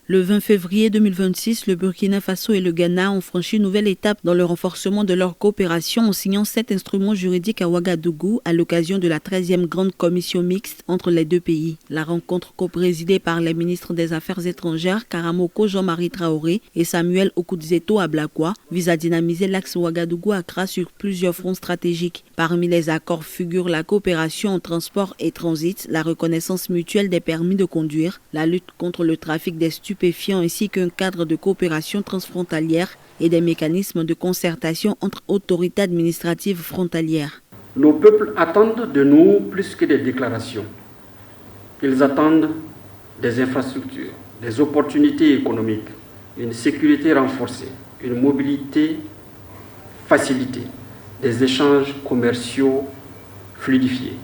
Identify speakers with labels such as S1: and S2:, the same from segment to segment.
S1: Le 20 février 2026, le Burkina Faso et le Ghana ont franchi une nouvelle étape dans le renforcement de leur coopération en signant 7 instruments juridiques à Ouagadougou à l'occasion de la 13e grande commission mixte entre les deux pays. La rencontre coprésidée par les ministres des Affaires étrangères Karamoko Jean-Marie Traoré et Samuel Okudzeto Ablakwa vise à dynamiser l'axe Ouagadougou-Accra sur plusieurs fronts stratégiques. Parmi les accords figurent la coopération en transport et transit, la reconnaissance mutuelle des permis de conduire, la lutte contre le trafic des stupéfiants ainsi qu'un cadre de coopération transfrontalière et des mécanismes de concertation entre autorités administratives frontalières.
S2: Nos peuples attendent de nous plus que des déclarations. Ils attendent des infrastructures, des opportunités économiques, une sécurité renforcée, une mobilité facilitée, des échanges commerciaux fluidifiés.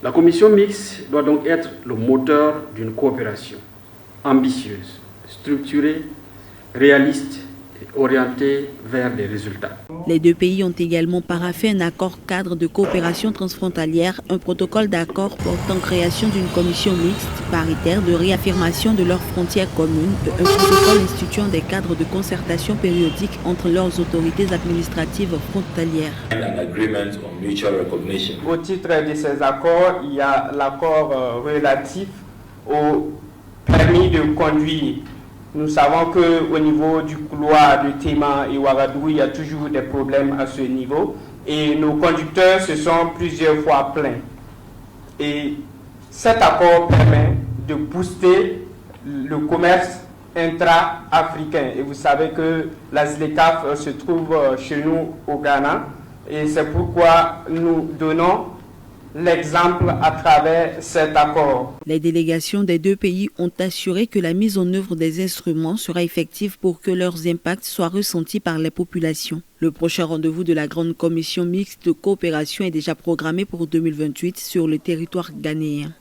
S2: La commission mixte doit donc être le moteur d'une coopération ambitieuse, structurée, réaliste et orientée vers des résultats.
S1: Les deux pays ont également paraphé un accord cadre de coopération transfrontalière, un protocole d'accord portant création d'une commission mixte paritaire de réaffirmation de leurs frontières communes et un protocole instituant des cadres de concertation périodiques entre leurs autorités administratives frontalières.
S3: Au titre de ces accords, il y a l'accord relatif au permis de conduire. Nous savons qu'au niveau du couloir de Tema et Ouagadougou, il y a toujours des problèmes à ce niveau. Et nos conducteurs se sont plusieurs fois plaints. Et cet accord permet de booster le commerce intra-africain. Et vous savez que la ZLECAf se trouve chez nous au Ghana. Et c'est pourquoi nous donnons l'exemple à travers cet accord.
S1: Les délégations des deux pays ont assuré que la mise en œuvre des instruments sera effective pour que leurs impacts soient ressentis par les populations. Le prochain rendez-vous de la grande commission mixte de coopération est déjà programmé pour 2028 sur le territoire ghanéen.